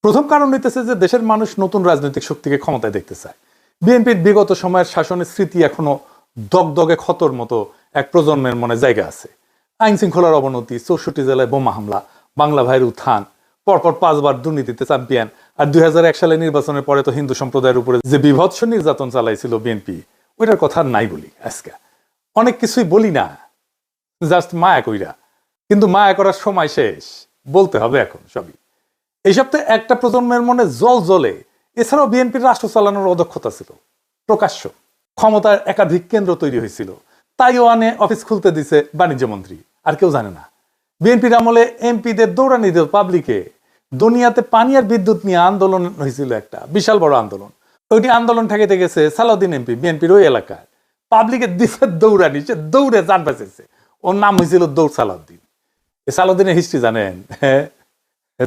প্রথম কারণ হইতেছে যে দেশের মানুষ নতুন রাজনৈতিক শক্তিকে ক্ষমতায় দেখতে চায়। বিএনপির বিগত সময়ের শাসনের স্মৃতি এখনো দগদগে ক্ষতর মতো এক প্রজন্মের মনে জায়গা আছে। আইন শৃঙ্খলার অবনতি, 64 জেলায় বোমা হামলা, বাংলা ভাইয়ের উত্থান, পরপর 5বার দুর্নীতিতে চ্যাম্পিয়ন, আর 2001 সালে নির্বাচনের পরে তো হিন্দু সম্প্রদায়ের উপরে যে বিভৎস নির্যাতন চালাইছিল বিএনপি, ওইটার কথা নাই বলি। আজকে অনেক কিছুই বলি না, জাস্ট মায়া কইরা, কিন্তু মায়া করার সময় শেষ, বলতে হবে এখন সবই। এই সপ্তাহে একটা প্রজন্মের মনে জল জ্বলে। এছাড়াও বিএনপির রাষ্ট্র চালানোর অদক্ষতা ছিল প্রকাশ্য। ক্ষমতার একাধিক কেন্দ্র তৈরি হয়েছিল, তাইওয়ানে অফিস খুলতে দিছে বাণিজ্য মন্ত্রী, আর কেউ জানে না। বিএনপির আমলে এমপিদের দৌড়ানি দিল পাবলিকে। দুনিয়াতে পানি আর বিদ্যুৎ নিয়ে আন্দোলন হয়েছিল, একটা বিশাল বড় আন্দোলন। ওইটি আন্দোলন ঠেকাইতে গেছে সালাউদ্দিন এমপি, বিএনপির ওই এলাকায়। পাবলিকের দিছে দৌড়ানি, সে দৌড়ে যান বাঁচেছে। ওর নাম হয়েছিল দৌড় সালাউদ্দিন। সালাউদ্দিনের হিস্ট্রি জানেন? হ্যাঁ,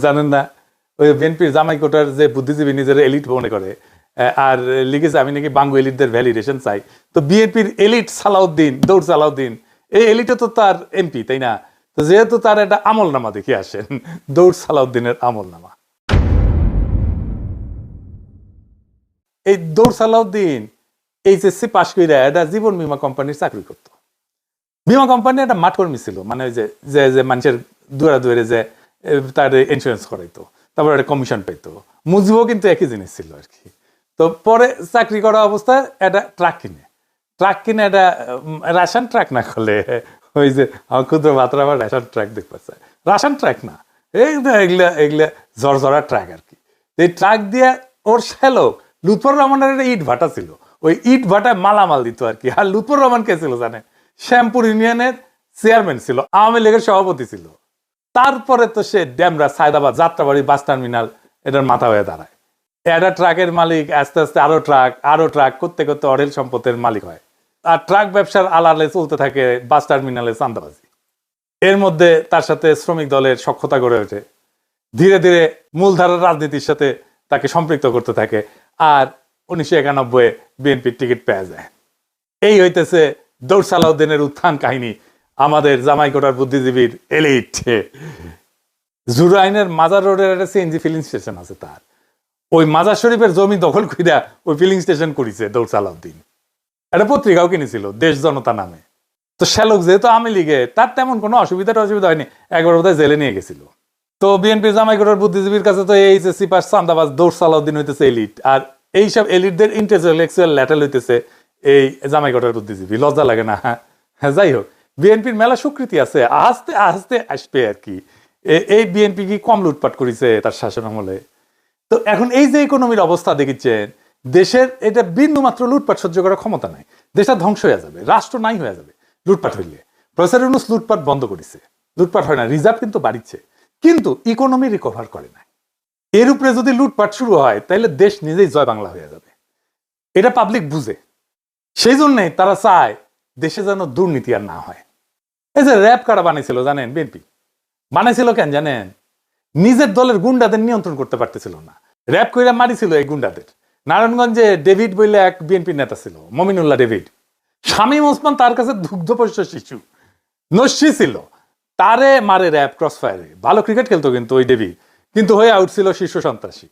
জানেন না? ওই বিএনপির জামাই কোটার যে বুদ্ধিজীবী নিজের এলিট মনে করে, আর লিখেছে আমি নাকি বাঙ্গু এলিটদের ভ্যালিডেশন চাই। তো বিএনপির এলিট সালাউদ্দিন, দৌড় সালাউদ্দিন, এই এলিটে তো তার এমপি, তাই না? তো যেহেতু তার একটা আমল নামা দেখে আসেন, দৌড় সালাউদ্দিনের আমল নামা। এই দৌড় সালাউদ্দিন এইচএসসি পাশ করে একটা জীবন বীমা কোম্পানির চাকরি করতো। বীমা কোম্পানি একটা মাঠকর্মী ছিল, মানে ওই যে মানুষের দুয়ারে দুয়ারে যে তার ইন্স্যুরেন্স করাইতো, তারপর একটা কমিশন পাইতো। মুজিবও কিন্তু একই জিনিস ছিল আর কি। তো পরে চাকরি করা অবস্থায় একটা ট্রাক কিনে একটা রাশন ট্রাক না করলে, ওই যে আমার ক্ষুদ্র ভাতরা আবার রাশন ট্রাক দেখতে চায়, রাশন ট্রাক না, এগুলা ঝরঝরা ট্রাক আর কি। এই ট্রাক দিয়ে ওর শ্যালক লুৎফর রহমানের একটা ইট ভাটা ছিল, ওই ইট ভাটায় মালামাল দিত আর কি। আর লুৎফর রহমান কে ছিল জানে? শ্যামপুর ইউনিয়নের চেয়ারম্যান ছিল, আওয়ামী লীগের সভাপতি ছিল। তারপরে তো সে ড্যামরা, সায়দাবাদ, যাত্রাবাড়ি বাস টার্মিনাল এটার মাথা হয়ে দাঁড়ায়। একটা ট্রাকের মালিক আস্তে আস্তে আরো ট্রাক করতে করতে অঢেল সম্পদের মালিক হয়। আর ট্রাক ব্যবসার আলালে চলতে থাকে বাস টার্মিনালে চাঁদাবাজি। এর মধ্যে তার সাথে শ্রমিক দলের সখ্যতা গড়ে ওঠে। ধীরে ধীরে মূলধারার রাজনীতির সাথে তাকে সম্পৃক্ত করতে থাকে। আর 1991 বিএনপির টিকিট পেয়ে যায়। এই হইতেছে দৌড় সালাউদ্দিনের উত্থান কাহিনী, আমাদের জামাইকোটার বুদ্ধিজীবীর এলিট। জুরাইনের মাজার রোডের একটা সিএনজি ফিলিং স্টেশন আছে তার, ওই মাজার শরীফের জমি দখল কইরা ওই ফিলিং স্টেশন করেছে দৌড় সালাউদ্দিন। একটা পত্রিকাও কিনেছিল, দেশ জনতা নামে। তো শ্যালক যেহেতু আওয়ামী লীগে, তার তেমন কোনো অসুবিধা হয়নি, একবার বোধহয় জেলে নিয়ে গেছিল। তো বিএনপির জামাইকোটার বুদ্ধিজীবীর কাছে তো এইচএসসি পাস চান্দাবাজ দৌড় সালাউদ্দিন হইতেছে এলিট, আর এইসব এলিটদের ইন্টেলেকচুয়াল ল্যাটেল হইতেছে এই জামাইকোটার বুদ্ধিজীবী। লজ্জা লাগে না? হ্যাঁ, যাই হোক, বিএনপির মেলা স্বীকৃতি আছে, আস্তে আস্তে আসবে আর কি। এই বিএনপি কি কম লুটপাট করেছে তার শাসন আমলে? তো এখন এই যে ইকোনমির অবস্থা দেখিচ্ছেন, দেশের এটা বিন্দু মাত্র লুটপাট সহ্য করার ক্ষমতা নাই। দেশটা ধ্বংস হয়ে যাবে, রাষ্ট্র নাই হয়ে যাবে লুটপাট হইলে। প্রফেসর ইউনূস লুটপাট বন্ধ করেছে, লুটপাট হয় না, রিজার্ভ কিন্তু বাড়িচ্ছে, কিন্তু ইকোনমি রিকভার করে না। এর উপরে যদি লুটপাট শুরু হয়, তাহলে দেশ নিজেই জয় বাংলা হয়ে যাবে। এটা পাবলিক বুঝে, সেই জন্যে তারা চায় দেশে যেন দুর্নীতি আর না হয়। এই যে র্যাব কারা বানাইছিল জানেন? বিএনপি বানাইছিল কেন জানেন? নিজের দলের গুন্ডাদের নিয়ন্ত্রণ করতে পারতেছিল না, র্যাব কইরা মারিছিল এই গুন্ডাদের। নারায়ণগঞ্জে ডেভিড বইলে এক বিএনপি নেতা ছিল, মমিনুল্লাহ ডেভিড। শামীম ওসমান তার কাছে দুগ্ধপোষ্য শিশু, নস্যি ছিল, তারে মারে র্যাব ক্রস ফায়ারে। ভালো ক্রিকেট খেলতো কিন্তু ওই ডেভিড, কিন্তু হয়ে আউট ছিল শীর্ষ সন্ত্রাসী।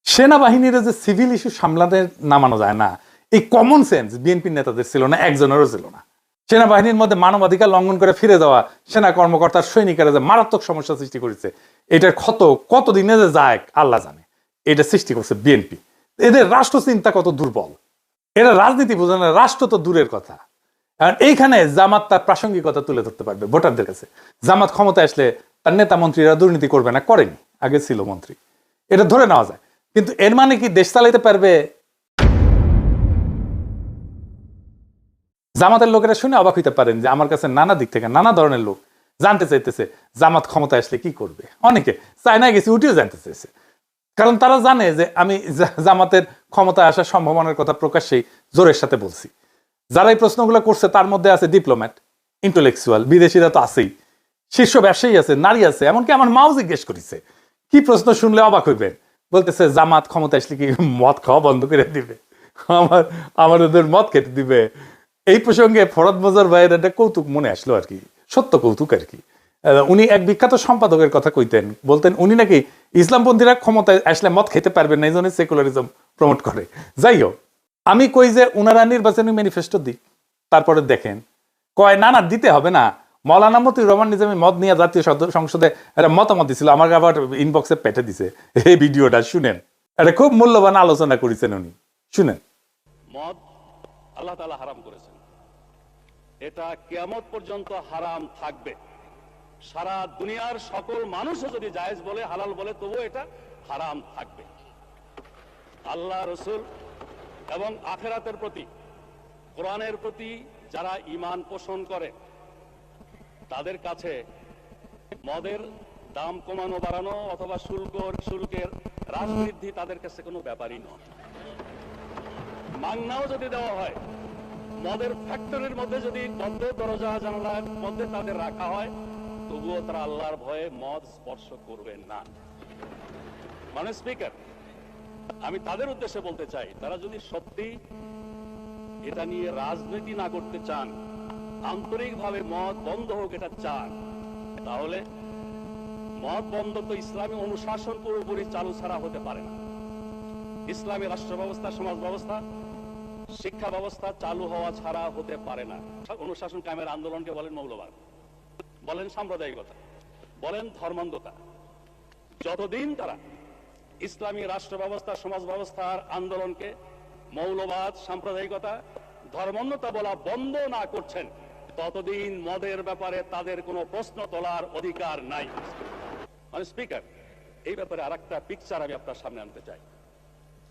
সেনাবাহিনীর যে সিভিল ইস্যু সামলাতে নামানো যায় না, এই কমন সেন্স বিএনপির নেতাদের ছিল না, একজনেরও ছিল না। সেনাবাহিনীর মধ্যে মানবাধিকার লঙ্ঘন করে ফিরে যাওয়া সেনা কর্মকর্তার সৈনিকেরা যে মারাত্মক সমস্যা সৃষ্টি করেছে, এটার ক্ষত কতদিনে যে যায় আল্লাহ জানে। এটা সৃষ্টি করছে বিএনপি। এদের রাষ্ট্র চিন্তা কত দুর্বল, এরা রাজনীতি বোঝে না, রাষ্ট্র তো দূরের কথা। কারণ এইখানে জামাত তার প্রাসঙ্গিকতা তুলে ধরতে পারবে ভোটারদের কাছে। জামাত ক্ষমতায় আসলে তার নেতা মন্ত্রীরা দুর্নীতি করবে না, করেনি, আগে ছিল মন্ত্রী, এটা ধরে নেওয়া যায়। কিন্তু এর মানে কি দেশ চালাইতে পারবে? জামাতের লোকেরা শুনে অবাক হইতে পারেন যে আমার কাছে নানা দিক থেকে নানা ধরনের লোক জানতে চাইতেছে জামাত ক্ষমতায় আসলে কি করবে। অনেকে চায়নায় গেছে, উঠিও জানতে চাইছে, কারণ তারা জানে যে আমি জামাতের ক্ষমতায় আসার সম্ভাবনার কথা প্রকাশ্যেই জোরের সাথে বলছি। যারা এই প্রশ্নগুলো করছে তার মধ্যে আছে ডিপ্লোম্যাট, ইন্টেলেকচুয়াল, বিদেশিরা তো আছেই, শীর্ষ ব্যবসায়ী আছে, নারী আছে। এমনকি আমার মাও জিজ্ঞেস করেছে, কি প্রশ্ন শুনলে অবাক হইবেন, বলতেছে জামাত ক্ষমতা আসলে কি মদ খাওয়া বন্ধ করে দিবে, আমার ওদের মদ খেতে দিবে। এই প্রসঙ্গে ফরদ মজার ভাইয়ের একটা কৌতুক মনে আসলো আর কি, সত্য কৌতুক আর কি। উনি এক বিখ্যাত সম্পাদকের কথা কইতেন, বলতেন উনি নাকি ইসলামপন্থীরা ক্ষমতায় আসলে মদ খেতে পারবেন না, এই জন্য সেকুলারিজম প্রমোট করে। যাই হোক, আমি কই যে উনারা নির্বাচনী ম্যানিফেস্টো দিক, তারপরে দেখেন কয় না না দিতে হবে না। মৌলানা মতিউর রহমান নিজামী মদ নিয়ে জাতীয় সংসদে একটা মতামত দিছিল, আমার আবার ইনবক্সে পেঠে দিছে এই ভিডিওটা, শুনেন। এটা খুব মূল্যবান আলোচনা করেছেন উনি, শুনেন। মদ আল্লাহ তাআলা হারাম করেছেন, এটা কিয়ামত পর্যন্ত হারাম থাকবে। সারা দুনিয়ার সকল মানুষও যদি জায়েজ বলে, হালাল বলে, তবুও এটা হারাম থাকবে। আল্লাহ, রসুল এবং আখিরাতের প্রতি, কোরআনের প্রতি যারা ঈমান পোষণ করে তাদের কাছে মদের দাম কমানো বাড়ানো অথবা শুল্কের হ্রাস বৃদ্ধি তাদের কাছে কোনো ব্যাপারই নয়। মাংনাও যদি দেওয়া হয়, মদের ফ্যাক্টরির মধ্যে যদি বদ্ধ দরজা জানালার মধ্যে তাদের রাখা হয়, তবুও তারা আল্লাহর ভয়ে মদ স্পর্শ করবেন না। মানে স্পিকার, আমি তাদের উদ্দেশ্যে বলতে চাই, তারা যদি সত্যি এটা নিয়ে রাজনীতি না করতে চান, আন্তরিকভাবে মদ বন্ধ হোক এটা চান, তাহলে মদ বন্ধ তো ইসলামী অনুশাসন পুরোপুরি চালু ছাড়া হতে পারে না। ইসলামী রাষ্ট্র ব্যবস্থা, সমাজ ব্যবস্থা, শিক্ষা ব্যবস্থা চালু হওয়া ছাড়া হতে পারে না। অনুশাসন কায়েমের আন্দোলনকে বলেন মৌলবাদ, বলেন সাম্প্রদায়িকতা, বলেন ধর্মান্ধতা। যতদিন তারা ইসলামী রাষ্ট্র ব্যবস্থা, সমাজ ব্যবস্থার আন্দোলনকে মৌলবাদ, সাম্প্রদায়িকতা, ধর্মান্ধতা বলা বন্ধ না করছেন, ততদিন মদের ব্যাপারে তাদের কোনো প্রশ্ন তোলার অধিকার নাই। মানে স্পিকার, এই ব্যাপারে আরেকটা পিকচার আমি আপনার সামনে আনতে চাই।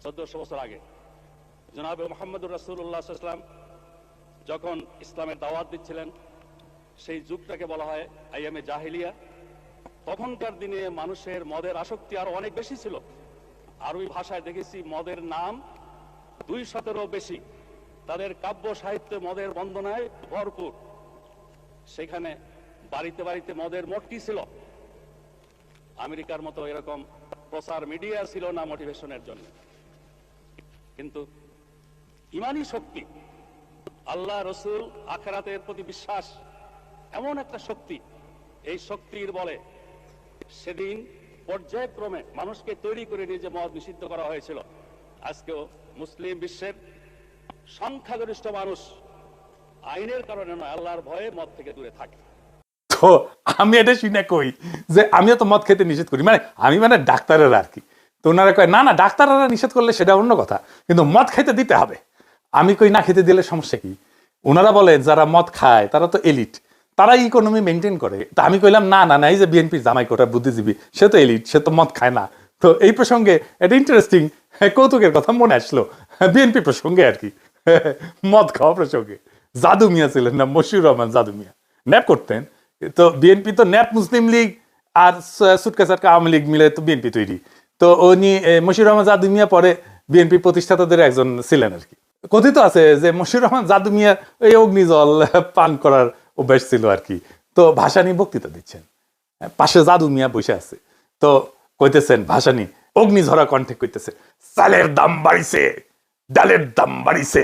1400 বছর আগে জনাবে মুহাম্মদুর রাসূলুল্লাহ সাল্লাল্লাহু আলাইহি ওয়াসাল্লাম যখন ইসলামের দাওয়াত দিচ্ছিলেন, সেই যুগটাকে বলা হয় আইয়ামে জাহিলিয়া। তখনকার দিনে মানুষের মদের আসক্তি আরো অনেক বেশি ছিল। আরবি ভাষায় দেখেছি মদের নাম 200-এরও বেশি। তাদের কাব্য সাহিত্যে মদের বন্দনায় ভরপুর। সেখানে বাড়িতে বাড়িতে মদের মটকি ছিল। আমেরিকার মতো এরকম প্রচার মিডিয়া ছিল না মোটিভেশনের জন্য, কিন্তু ইমানি শক্তি, আল্লাহ, রসুল, আখিরাতের প্রতি বিশ্বাস এমন একটা শক্তি, এই শক্তির বলে সেদিন পর্যায়ক্রমে মানুষকে তৈরি করে নিয়ে যে মদ নিষিদ্ধ করা হয়েছিল, আজকেও মুসলিম বিশ্বের সংখ্যাগরিষ্ঠ মানুষ আইনের কারণে নয়, আল্লাহর ভয়ে মদ থেকে দূরে থাকে। তো আমি এটা শুনে কই যে আমিও তো মদ খেতে নিষেধ করি, মানে আমি মানে ডাক্তারের আর কি। তো ওনারা কয় না না, ডাক্তাররা নিষেধ করলে সেটা অন্য কথা, কিন্তু মদ খেতে দিতে হবে। আমি কই না, খেতে দিলে সমস্যা কি? ওনারা বলে যারা মদ খায় তারা তো এলিট, তারা ইকোনমি মেনটেন করে। তা আমি কইলাম না না না, এই যে বিএনপির জামাই কোটা বুদ্ধিজীবী, সে তো এলিট, সে তো মদ খায় না। তো এই প্রসঙ্গে একটা ইন্টারেস্টিং কৌতুকের কথা মনে আসলো, বিএনপি প্রসঙ্গে আর কি, মদ খাওয়া প্রসঙ্গে। জাদু মিয়া ছিলেন না, মশিউর রহমান জাদু মিয়া, ন্যাপ করতেন। তো বিএনপি তো ন্যাপ মুসলিম লীগ আর সুটকা সাটকা আওয়ামী লীগ মিলে তো বিএনপি তৈরি। তো উনি মশিউর রহমান জাদু মিয়া পরে বিএনপি প্রতিষ্ঠাতাদের একজন ছিলেন আর কি। কথিত আছে যে মশিউর রহমান জাদু মিয়া এই অগ্নিজল পান করার অভ্যাস ছিল আর কি। তো ভাসানী বক্তৃতা দিচ্ছেন, পাশে জাদু মিয়া বসে আছে। তো কইতেছেন ভাসানী অগ্নিঝরা কণ্ঠে কইতেছে, চালের দাম বাড়িছে, ডালের দাম বাড়িছে,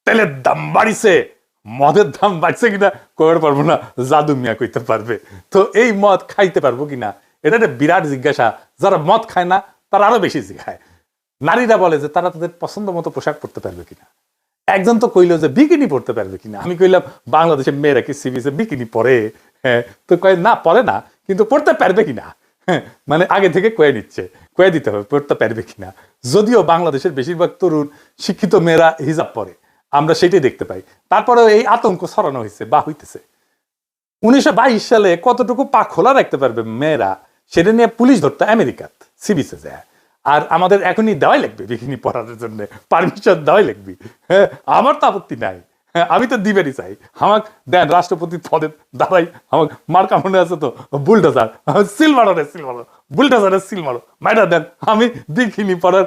তেলের দাম বাড়িছে, মদের দাম বাড়ছে কিনা কইতে পারবো না, জাদু মিয়া কইতে পারবে। তো এই মদ খাইতে পারবো কিনা এটা একটা বিরাট জিজ্ঞাসা। যারা মদ খায় না তারা আরো বেশি জিজ্ঞায়। নারীরা বলে যে তারা তাদের পছন্দ মতো পোশাক পরতে পারবে কিনা। একজন তো কইলো যে বিকিনি পরতে পারবে কিনা। আমি কইলাম বাংলাদেশের মেয়েরা কি সিবিসে বিকিনি পরে? হ্যাঁ, তো কয় না পরে না, কিন্তু পড়তে পারবে কিনা। হ্যাঁ, মানে আগে থেকে কয়ে নিচ্ছে, কয়ে দিতে হবে পড়তে পারবে কিনা। যদিও বাংলাদেশের বেশিরভাগ তরুণ শিক্ষিত মেয়েরা হিজাব পরে, আমরা সেটাই দেখতে পাই। তারপরে এই আতঙ্ক ছড়ানো হয়েছে বা হইতেছে। 1922 সালে কতটুকু পা খোলা রাখতে পারবে মেয়েরা, সেটা নিয়ে পুলিশ ধরতে আমেরিকাত সিবিসে যায়। আর আমাদের এখনই দেওয়াই লাগবে বিকিনি পরার জন্য, পারমিশন দেওয়াই লাগবে। হ্যাঁ, আমার তো আপত্তি নাই, আমি তো দিবেরই চাই। আমাক দেন রাষ্ট্রপতি পদে দাঁড়াই, আমাকে মার্কা মনে আছে তো, বুলডোজার, সিল মারো রে সিল মারো, বুলডোজারের সিল মারো, মাইরা দেন, আমি বিকিনি পরার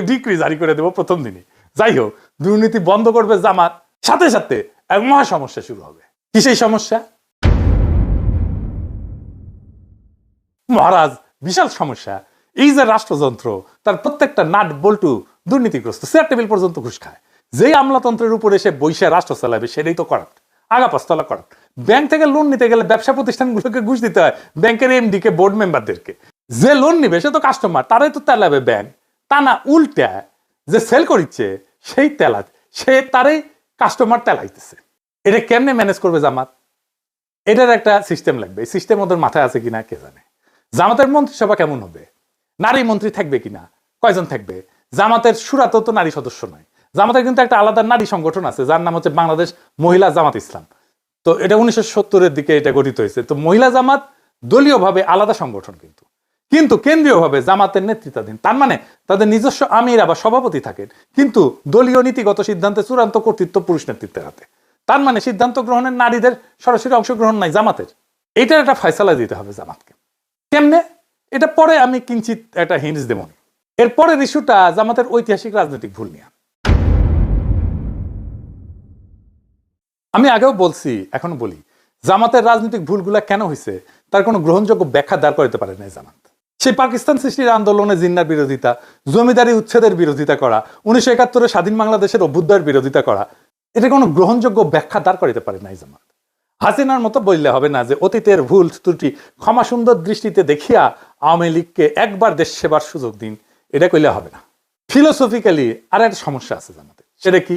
ডিক্রি জারি করে দেবো প্রথম দিনই। যাই হোক, দুর্নীতি বন্ধ করবে জামাত, সাথে সাথে এক মহা সমস্যা শুরু হবে। কি সেই সমস্যা? মহারাজ, বিশাল সমস্যা। এই যে রাষ্ট্রযন্ত্র, তার প্রত্যেকটা নাট বল্টু দুর্নীতিগ্রস্ত, চেয়ার টেবিল পর্যন্ত ঘুষ খায়। যেই আমলাতন্ত্রের উপরে এসে বৈশা রাষ্ট্র চালাবে সেটাই তো করাপ্ট, আগা পাঁচতলা করাপ্ট। ব্যাংক থেকে লোন নিতে গেলে ব্যবসা প্রতিষ্ঠানগুলোকে ঘুষ দিতে হয়, ব্যাংকের এমডি কে, বোর্ড মেম্বারদেরকে। যে লোন নিবে সে তো কাস্টমার, তারাই তো তেলাবে ব্যাংক। তা না, উল্টা যে সেল করিচ্ছে সেই তেলা, সে তারই কাস্টমার তেলাইতেছে। এটা কেমনে ম্যানেজ করবে জামাত? এটার একটা সিস্টেম লাগবে। এই সিস্টেম ওদের মাথায় আছে কিনা কে জানে। জামাতের মন্ত্রিসভা কেমন হবে? নারী মন্ত্রী থাকবে কিনা? কয়জন থাকবে? জামাতের সুরাতেও তো নারী সদস্য নয়। জামাতের কিন্তু একটা আলাদা নারী সংগঠন আছে যার নাম হচ্ছে বাংলাদেশ মহিলা জামাত ইসলাম। তো এটা 1970-এর দিকে এটা গঠিত হয়েছে। তো মহিলা জামাত দলীয়ভাবে আলাদা সংগঠন, কিন্তু কেন্দ্রীয়ভাবে জামাতের নেতৃত্বাধীন। তার মানে তাদের নিজস্ব আমির বা সভাপতি থাকেন, কিন্তু দলীয় নীতিগত সিদ্ধান্তে চূড়ান্ত কর্তৃত্ব পুরুষ নেতৃত্বের হাতে। তার মানে সিদ্ধান্ত গ্রহণের নারীদের সরাসরি অংশগ্রহণ নাই জামাতের। এটার একটা ফয়সালা দিতে হবে জামাতকে। কেমনে? এটা পরে আমি কিঞ্চিত একটা হিন্টস দেব। এর পরের ইস্যুটা জামাতের ঐতিহাসিক রাজনৈতিক ভুল নিয়ে। আমি আগেও বলছি, এখনো বলি, জামাতের রাজনৈতিক ভুলগুলা কেন হয়েছে তার কোনো গ্রহণযোগ্য ব্যাখ্যা দাঁড় করতে পারে না জামাত। সেই পাকিস্তান সৃষ্টির আন্দোলনে জিন্নার বিরোধিতা, জমিদারি উচ্ছেদের বিরোধিতা করা, 1971-এ স্বাধীন বাংলাদেশের অভ্যুদয়ের বিরোধিতা করা, এটা কোনো গ্রহণযোগ্য ব্যাখ্যা দাঁড় করাতে পারে নাই জামাত। হাসিনার মতো বললে হবে না যে অতীতের ভুল ত্রুটি ক্ষমা সুন্দর দৃষ্টিতে দেখিয়া আওয়ামী লীগকে একবার দেশ সেবার সুযোগ দিন, এটা কইলে হবে না। ফিলোসফিক্যালি আর একটা সমস্যা আছে জামাতে। সেটা কি?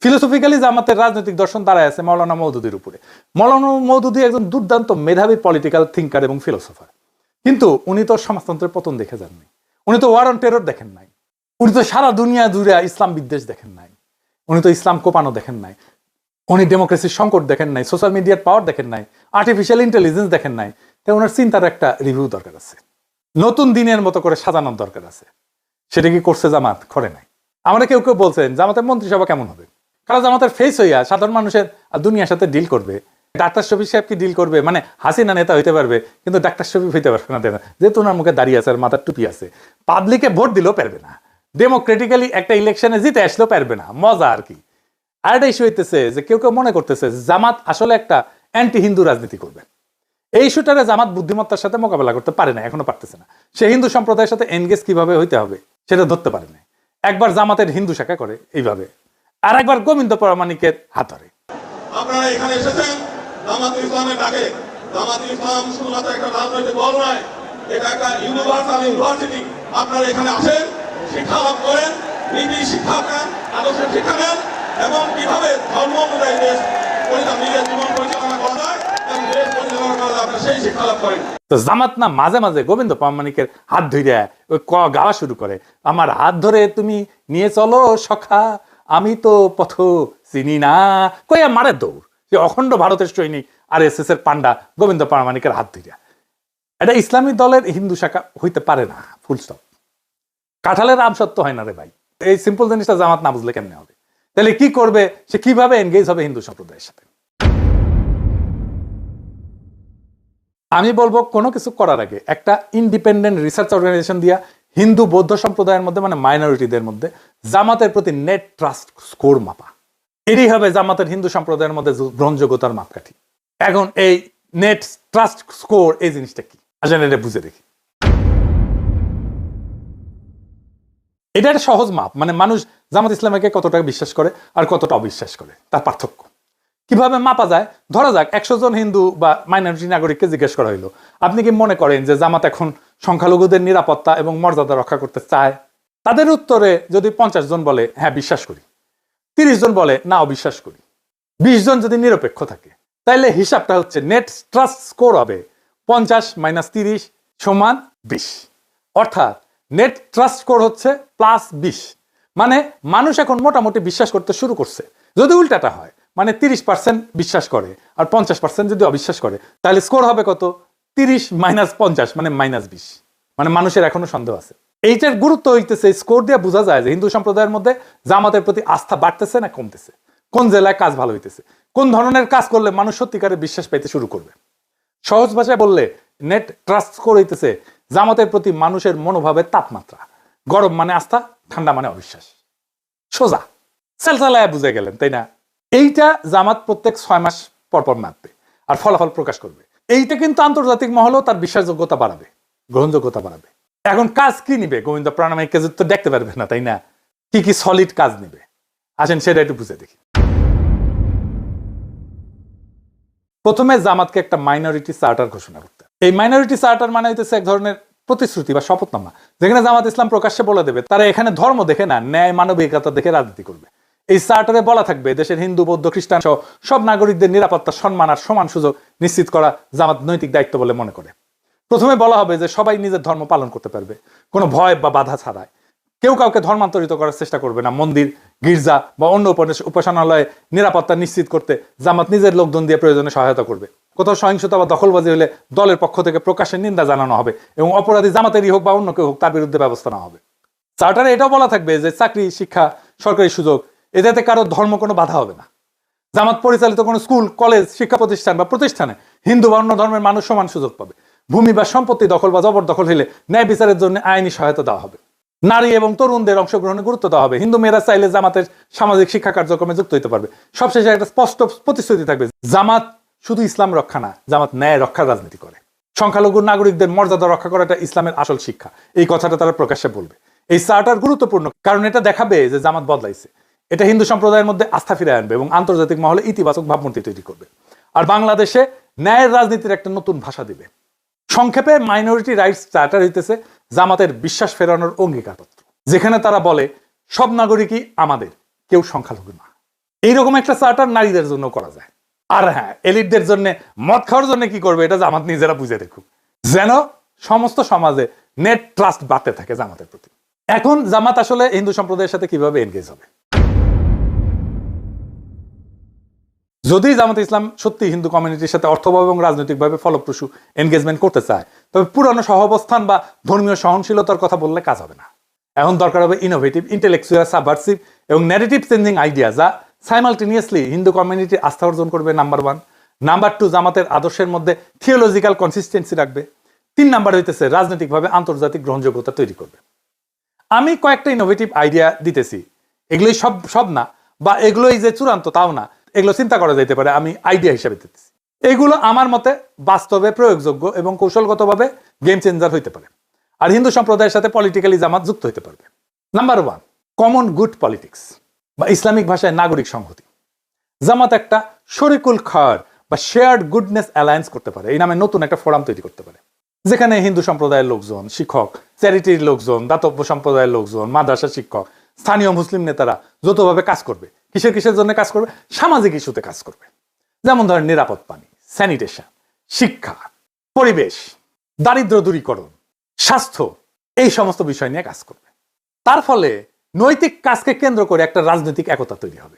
ফিলোসফিক্যালি জামাতের রাজনৈতিক দর্শন দাঁড়ায় আছে মৌলানা মওদুদির উপরে। মৌলানা মওদুদি একজন দুর্দান্ত মেধাবী পলিটিক্যাল থিঙ্কার এবং ফিলোসফার, কিন্তু উনি তো সমাজতন্ত্রের পতন দেখে যাননি। উনি তো ওয়ার অন টেরর দেখেন নাই। উনি তো সারা দুনিয়া জুড়ে ইসলাম বিদ্বেষ দেখেন নাই। উনি তো ইসলাম কোপানো দেখেন নাই। উনি ডেমোক্রেসির সংকট দেখেন নাই, সোশ্যাল মিডিয়ার পাওয়ার দেখেন নাই, আর্টিফিশিয়াল ইন্টেলিজেন্স দেখেন নাই। তাই ওনার চিন্তার একটা রিভিউ দরকার আছে, নতুন দিনের মতো করে সাজানোর দরকার আছে। সেটা কি করছে জামাত? করে নাই। আমরা কেউ কেউ বলছেন জামাতের মন্ত্রিসভা কেমন হবে, কারণ জামাতের ফেস হইয়া সাধারণ মানুষের দুনিয়ার সাথে ডিল করবে। ডাক্তার শফিক সাহেব কি ডিল করবে? মানে হাসিনা নেতা হইতে পারবে, কিন্তু ডাক্তার শফিক হইতে পারবে না, যেহেতু ওনার মুখে দাঁড়িয়ে আছে আর মাথার টুপি আছে। পাবলিকে ভোট দিলেও পারবে না, ডেমোক্রেটিক্যালি একটা ইলেকশনে জিতে আসলেও পারবে না। মজা আর কি। আর একটা ইস্যু হইতেছে যে কেউ কেউ মনে করতেছে জামাত আসলে একটা অ্যান্টি হিন্দু রাজনীতি করবে। এই ইস্যুটারে জামাত বুদ্ধিমত্তার সাথে মোকাবেলা করতে পারে না, এখনো পারতেছে না। সে হিন্দু সম্প্রদায়ের সাথে এনগেজ কিভাবে হইতে হবে সেটা ধরতে পারে না। একবার জামাতের হিন্দু শাখা করে এইভাবে, আর একবার গোবিন্দ প্রামাণিকের হাত ধরে। আপনারা এখানে এসেছেন জামাতুল ইসলামের ডাকে। জামাতুল ইসলাম শুধুমাত্র একটা রাজনৈতিক দল নয়, এটা একটা ইউনিভার্সাল ইউনিভার্সিটি। আপনারা এখানে আসেন, শিক্ষা লাভ করেন, নীতি শিক্ষা নেন, আদর্শ শিক্ষা নেন, এবং কিভাবে ধর্ম অনুযায়ী দেশ নিজের জীবন পরিচালনা করা যায় এবং দেশ পরিচালনা করা যায়, আপনারা সেই শিক্ষা লাভ করেন। তো জামাত না মাঝে মাঝে গোবিন্দ প্রামাণিকের হাত ধরে ওই গাওয়া শুরু করে, আমার হাত ধরে তুমি নিয়ে চলো সখা, আমি তো পথ চিনি না, কইয়া মারে দৌড়। যে অখণ্ড ভারতের সৈনিক RSS এর পান্ডা গোবিন্দ প্রামাণিকের হাত ধরে। এটা ইসলামী দলের হিন্দু শাখা হইতে পারে না, ফুল স্টপ। কাঁঠালের আম সত্য হয় না রে ভাই। এই সিম্পল জিনিসটা জামাত না বুঝলে কেমনে হবে? তাহলে কি করবে? সে কিভাবে এনগেজ হবে হিন্দু সম্প্রদায়ের সাথে? আমি বলবো কোনো কিছু করার আগে একটা ইন্ডিপেন্ডেন্ট রিসার্চ অর্গানাইজেশন দিয়া হিন্দু বৌদ্ধ সম্প্রদায়ের মধ্যে, মানে মাইনরিটিদের মধ্যে জামাতের প্রতি নেট ট্রাস্ট স্কোর মাপা। এরই হবে জামাতের হিন্দু সম্প্রদায়ের মধ্যে গ্রহণযোগ্যতার মাপকাঠি। এখন এই নেট ট্রাস্ট স্কোর এই জিনিসটা কি আসলে এটা বুঝে দেখি। এটা একটা সহজ মাপ, মানে মানুষ জামাত ইসলামকে কতটা বিশ্বাস করে আর কতটা অবিশ্বাস করে তার পার্থক্য কিভাবে মাপা যায়। ধরা যাক 100 জন হিন্দু বা মাইনরিটি নাগরিককে জিজ্ঞেস করা হইলো, আপনি কি মনে করেন যে জামাত এখন সংখ্যালঘুদের নিরাপত্তা এবং মর্যাদা রক্ষা করতে চায়? তাদের উত্তরে যদি 50 জন বলে হ্যাঁ বিশ্বাস করি, 30 জন বলে না অবিশ্বাস করি, 20 জন যদি নিরপেক্ষ থাকে, তাইলে হিসাবটা হচ্ছে নেট ট্রাস্ট স্কোর হবে 50 - 30 = 20। অর্থাৎ নেট ট্রাস্ট স্কোর হচ্ছে +20। মানে মানুষ এখন মোটামুটি বিশ্বাস করতে শুরু করছে। যদি উল্টাটা হয়, মানে 30% বিশ্বাস করে আর 50% যদি অবিশ্বাস করে, তাহলে স্কোর হবে কত? 30 - 50 মানে -20। মানে মানুষের এখনো সন্দেহ আছে। এইটার গুরুত্ব হইতেছে স্কোর দিয়ে বোঝা যায় যে হিন্দু সম্প্রদায়ের মধ্যে জামাতের প্রতি আস্থা বাড়তেছে না কমতেছে, কোন জেলায় কাজ ভালো হইতেছে, কোন ধরনের কাজ করলে মানুষ সত্যিকারের বিশ্বাস পাইতে শুরু করবে। সহজ ভাষায় বললে নেট ট্রাস্ট স্কোর হইতেছে জামাতের প্রতি মানুষের মনোভাবের তাপমাত্রা। গরম মানে আস্থা, ঠান্ডা মানে অবিশ্বাস। সোজা সেলসালায় বুঝে গেলেন, তাই না? এইটা জামাত প্রত্যেক 6 মাস পরপর মাপবে আর ফলাফল প্রকাশ করবে। এইটা কিন্তু আন্তর্জাতিক মহলেও তার বিশ্বাসযোগ্যতা বাড়াবে, গ্রহণযোগ্যতা বাড়াবে। এখন কাজ কি নিবে? গোবিন্দ প্রামাণিককে তো দেখতে পারবে না, তাই না? কি কি সলিড কাজ নিবে? আসেন সেটা একটু বুঝে দেখি। প্রথমে জামাতকে একটা মাইনরিটি চার্টার ঘোষণা করতে হবে। এই মাইনরিটি চার্টার মানে হইতেছে এক ধরনের প্রতিশ্রুতি বা শপথনামা, যেখানে জামাত ইসলাম প্রকাশ্যে বলে দেবে তারা এখানে ধর্ম দেখে না, ন্যায় মানবিকতা দেখে রাজনীতি করবে। এই চার্টারে বলা থাকবে দেশের হিন্দু, বৌদ্ধ, খ্রিস্টান সহ সব নাগরিকদের নিরাপত্তা, সম্মান আর সমান সুযোগ নিশ্চিত করা জামাত নৈতিক দায়িত্ব বলে মনে করে। প্রথমে বলা হবে যে সবাই নিজের ধর্ম পালন করতে পারবে কোনো ভয় বা বাধা ছাড়াই। কেউ কাউকে ধর্মান্তরিত করার চেষ্টা করবে না। মন্দির, গির্জা বা অন্য উপাসনালয়ে নিরাপত্তা নিশ্চিত করতে জামাত নিজের লোকজন দিয়ে প্রয়োজনে সহায়তা করবে। কোথাও সহিংসতা বা দখলবাজি হলে দলের পক্ষ থেকে প্রকাশ্যে নিন্দা জানানো হবে এবং অপরাধী জামাতেরই হোক বা অন্য কেউ হোক তার বিরুদ্ধে ব্যবস্থা নেওয়া হবে। চার্টারে এটাও বলা থাকবে যে চাকরি, শিক্ষা, সরকারি সুযোগ এটাতে কারো ধর্ম কোনো বাধা হবে না। জামাত পরিচালিত কোনো স্কুল, কলেজ, শিক্ষা প্রতিষ্ঠান বা প্রতিষ্ঠানে হিন্দু বা অন্য ধর্মের মানুষ সমান সুযোগ পাবে। ভূমি বা সম্পত্তি দখল বা জবরদখল হলে ন্যায় বিচারের জন্য আইনি সহায়তা দেওয়া হবে। নারী এবং তরুণদের অংশগ্রহণে গুরুত্ব দেওয়া হবে। হিন্দু মেয়েরা চাইলে জামাতের সামাজিক শিক্ষা কার্যক্রমে যুক্ত হতে পারবে। সবশেষে একটা স্পষ্ট প্রতিশ্রুতি থাকবে, জামাত শুধু ইসলাম রক্ষা না, জামাত ন্যায় রক্ষার রাজনীতি করে। সংখ্যালঘু নাগরিকদের মর্যাদা রক্ষা করাটা ইসলামের আসল শিক্ষা, এই কথাটা তারা প্রকাশ্যে বলবে। এই চার্টার গুরুত্বপূর্ণ কারণ এটা দেখাবে যে জামাত বদলাইছে। এটা হিন্দু সম্প্রদায়ের মধ্যে আস্থা ফিরে আনবে এবং আন্তর্জাতিক মহলে ইতিবাচক ভাবমূর্তি তৈরি করবে। আর বাংলাদেশে ন্যায়ের রাজনীতির একটা নতুন ভাষা দিবে। সংক্ষেপে মাইনরিটি রাইটস চার্টার হইতেছে জামাতের বিশ্বাস ফেরানোর অঙ্গীকারপত্র, যেখানে তারা বলে সব নাগরিকই আমাদের, কেউ সংখ্যালঘু না। এইরকম একটা চার্টার নারীদের জন্য করা যায়। আর হ্যাঁ, এলিটদের জন্য মদ খাওয়ার জন্য কি করবে এটা জামাত নিজেরা বুঝে দেখুক, যেন সমস্ত সমাজে নেট ট্রাস্ট বাড়তে থাকে জামাতের প্রতি। এখন জামাত আসলে হিন্দু সম্প্রদায়ের সাথে কিভাবে এনগেজ হবে? যদি জামাত ইসলাম সত্যি হিন্দু কমিউনিটির সাথে অর্থবহ এবং রাজনৈতিকভাবে ফলপ্রসূ এনগেজমেন্ট করতে চায়, তবে পুরানো সহাবস্থান বা ধর্মীয় সহনশীলতার কথা বললে কাজ হবে না। এখন দরকার হবে ইনোভেটিভ, ইন্টেলেকচুয়াল, সাবভার্সিভ এবং ন্যারেটিভ চেঞ্জিং আইডিয়া, যা সাইমালটেনিয়াসলি হিন্দু কমিউনিটির আস্থা অর্জন করবে, নাম্বার 1। নাম্বার 2, জামাতের আদর্শের মধ্যে থিওলজিক্যাল কনসিস্টেন্সি রাখবে। 3 নাম্বার হইতেছে রাজনৈতিকভাবে আন্তর্জাতিক গ্রহণযোগ্যতা তৈরি করবে। আমি কয়েকটা ইনোভেটিভ আইডিয়া দিতেছি, এগুলোই সব না বা এগুলোই যে চূড়ান্ত তাও না, এগুলো চিন্তা করা যেতে পারে, আমি আইডিয়া হিসেবে দিতেছি। এগুলো আমার মতে বাস্তবে প্রয়োগযোগ্য এবং কৌশলগতভাবে গেম চেঞ্জার হইতে পারে, আর হিন্দু সম্প্রদায়ের সাথে পলিটিক্যালি জামাত যুক্ত হইতে পারবে। নাম্বার 1, কমন গুড পলিটিক্স বা ইসলামিক ভাষায় নাগরিক সংহতি। জামাত একটা শরিকুল খায়র বা শেয়ার্ড গুডনেস অ্যালায়েন্স করতে পারে। এই নামে নতুন একটা ফোরাম তৈরি করতে পারে, যেখানে হিন্দু সম্প্রদায়ের লোকজন, শিক্ষক, চ্যারিটির লোকজন, দাতব্য সম্প্রদায়ের লোকজন, মাদ্রাসা শিক্ষক, স্থানীয় মুসলিম নেতারা যৌথভাবে কাজ করবে। কিসের জন্য কাজ করবে? সামাজিক ইস্যুতে কাজ করবে। যেমন ধরেন নিরাপদ পানি, স্যানিটেশন, শিক্ষা, পরিবেশ, দারিদ্র দূরীকরণ, স্বাস্থ্য, এই সমস্ত বিষয় নিয়ে কাজ করবে। তার ফলে নৈতিক কাজকে কেন্দ্র করে একটা রাজনৈতিক একতা তৈরি হবে।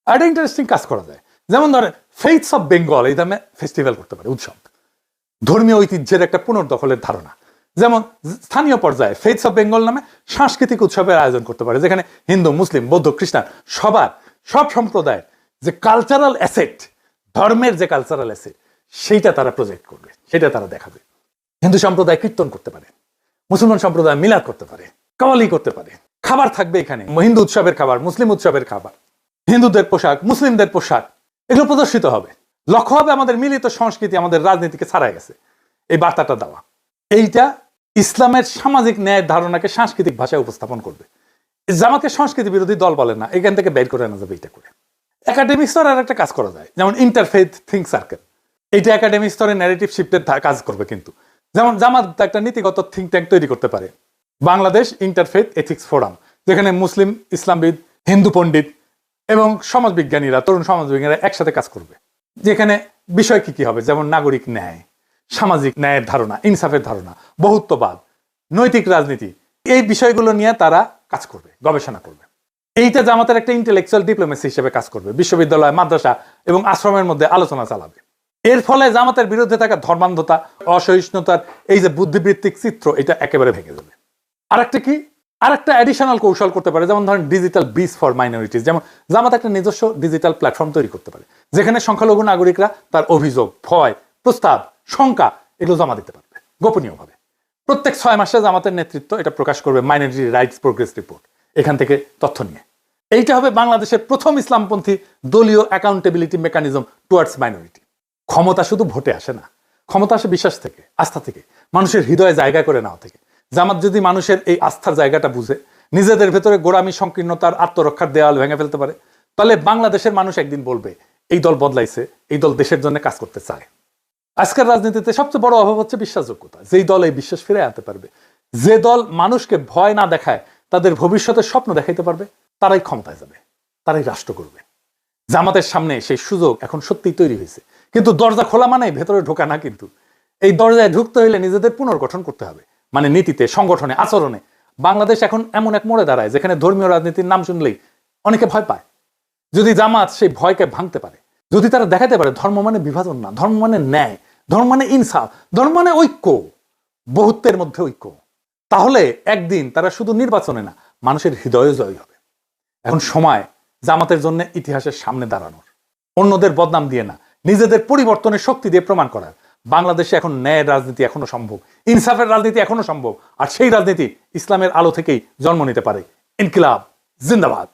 আর একটা ইন্টারেস্টিং কাজ করা যায়, যেমন ধরেন ফেইথস অফ বেঙ্গল, এই নামে ফেস্টিভ্যাল করতে পারে, উৎসব। ধর্মীয় ঐতিহ্যের একটা পুনর্দখলের ধারণা, যেমন স্থানীয় পর্যায়ে ফেইথস অফ বেঙ্গল নামে সাংস্কৃতিক উৎসবের আয়োজন করতে পারে, যেখানে হিন্দু, মুসলিম, বৌদ্ধ, খ্রিস্টান সব সম্প্রদায়ের যে কালচারাল অ্যাসেট, ধর্মের যে কালচারাল অ্যাসেট, সেইটা তারা প্রজেক্ট করবে, সেটা তারা দেখাবে। হিন্দু সম্প্রদায় কীর্তন করতে পারে, মুসলমান সম্প্রদায় মিলাদ করতে পারে, কাওয়ালি করতে পারে। খাবার থাকবে এখানে, হিন্দু উৎসবের খাবার, মুসলিম উৎসবের খাবার, হিন্দুদের পোশাক, মুসলিমদের পোশাক, এগুলো প্রদর্শিত হবে। লক্ষ্য হবে আমাদের মিলিত সংস্কৃতি আমাদের রাজনীতিকে ছাড়াই গেছে, এই বার্তাটা দেওয়া। এইটা ইসলামের সামাজিক ন্যায়ের ধারণাকে সাংস্কৃতিক ভাষায় উপস্থাপন করবে। জামাতকে সংস্কৃতি বিরোধী দল বলে না, এখান থেকে বের করে আনা যাবে এটা করে। একাডেমিক স্তরে আর একটা কাজ করা যায়, যেমন ইন্টারফেথ থিঙ্ক সার্কেল। এইটা একাডেমিক স্তরে ন্যারেটিভ শিফটের কাজ করবে। কিন্তু যেমন জামাত একটা নীতিগত থিঙ্ক ট্যাঙ্ক তৈরি করতে পারে, বাংলাদেশ ইন্টারফেথ এথিক্স ফোরাম, যেখানে মুসলিম, ইসলামবিদ, হিন্দু পণ্ডিত এবং সমাজবিজ্ঞানীরা, তরুণ সমাজবিজ্ঞানীরা একসাথে কাজ করবে। যেখানে বিষয় কি হবে, যেমন নাগরিক ন্যায়, সামাজিক ন্যায়ের ধারণা, ইনসাফের ধারণা, বহুত্ববাদ, নৈতিক রাজনীতি, এই বিষয়গুলো নিয়ে তারা কাজ করবে, গবেষণা করবে। এইটা জামাতের একটা ইন্টেলেকচুয়াল ডিপ্লোমেসি হিসেবে কাজ করবে। বিশ্ববিদ্যালয়, মাদ্রাসা এবং আশ্রমের মধ্যে আলোচনা চালাবে। এর ফলে জামাতের বিরুদ্ধে থাকা ধর্মান্ধতা, অসহিষ্ণুতার এই যে বুদ্ধিবৃত্তিক চিত্র, এটা একেবারে ভেঙে যাবে। আরেকটা অ্যাডিশনাল কৌশল করতে পারে, যেমন ধরেন ডিজিটাল বিস ফর মাইনরিটিস। যেমন জামাত একটা নিজস্ব ডিজিটাল প্ল্যাটফর্ম তৈরি করতে পারে, যেখানে সংখ্যালঘু নাগরিকরা তার অভিযোগ, ভয়, প্রস্তাব, শঙ্কা এগুলো জমা দিতে পারবে গোপনীয়ভাবে। প্রত্যেক 6 মাসে জামাতের নেতৃত্ব এটা প্রকাশ করবে মাইনরিটি রাইটস প্রোগ্রেস রিপোর্ট, এখান থেকে তথ্য নিয়ে। এইটা হবে বাংলাদেশের প্রথম ইসলামপন্থী দলীয় অ্যাকাউন্টেবিলিটি মেকানিজম টুয়ার্ডস মাইনরিটি। ক্ষমতা শুধু ভোটে আসে না, ক্ষমতা আসে বিশ্বাস থেকে, আস্থা থেকে, মানুষের হৃদয়ে জায়গা করে নেওয়া থেকে। জামাত যদি মানুষের এই আস্থার জায়গাটা বুঝে নিজেদের ভেতরে গোড়ামি, সংকীর্ণতার, আত্মরক্ষার দেওয়াল ভেঙে ফেলতে পারে, তাহলে বাংলাদেশের মানুষ একদিন বলবে এই দল বদলাইছে, এই দল দেশের জন্য কাজ করতে চায়। আজকের রাজনীতিতে সবচেয়ে বড় অভাব হচ্ছে বিশ্বাসযোগ্যতা। যেই দল এই বিশ্বাস ফিরে আনতে পারবে, যে দল মানুষকে ভয় না দেখায়, তাদের ভবিষ্যতের স্বপ্ন দেখাইতে পারবে, তারাই ক্ষমতায় যাবে, তারাই রাষ্ট্র করবে। জামাতের সামনে সেই সুযোগ এখন সত্যিই তৈরি হয়েছে, কিন্তু দরজা খোলা মানে ভেতরে ঢোকা না। কিন্তু এই দরজায় ঢুকতে হলে নিজেদের পুনর্গঠন করতে হবে, মানে নীতিতে, সংগঠনে, আচরণে। বাংলাদেশ এখন এমন এক মোড়ে দাঁড়ায় যেখানে ধর্মীয় রাজনীতির নাম শুনলেই অনেকে ভয় পায়। যদি জামাত সেই ভয়কে ভাঙতে পারে, যদি তারা দেখাতে পারে ধর্ম মানে বিভাজন না, ধর্ম মানে ন্যায়, ধর্ম মানে ইনসাফ, ধর্ম মানে ঐক্য, বহুত্বের মধ্যে ঐক্য, তাহলে একদিন তারা শুধু নির্বাচনে না, মানুষের হৃদয়ে জয়ী হবে। এখন সময় জামাতের জন্য ইতিহাসের সামনে দাঁড়ানোর, অন্যদের বদনাম দিয়ে না, নিজেদের পরিবর্তনের শক্তি দিয়ে প্রমাণ করার। বাংলাদেশে এখন ন্যায়ের রাজনীতি এখনো সম্ভব, ইনসাফের রাজনীতি এখনো সম্ভব, আর সেই রাজনীতি ইসলামের আলো থেকেই জন্ম নিতে পারে। ইনকিলাব জিন্দাবাদ।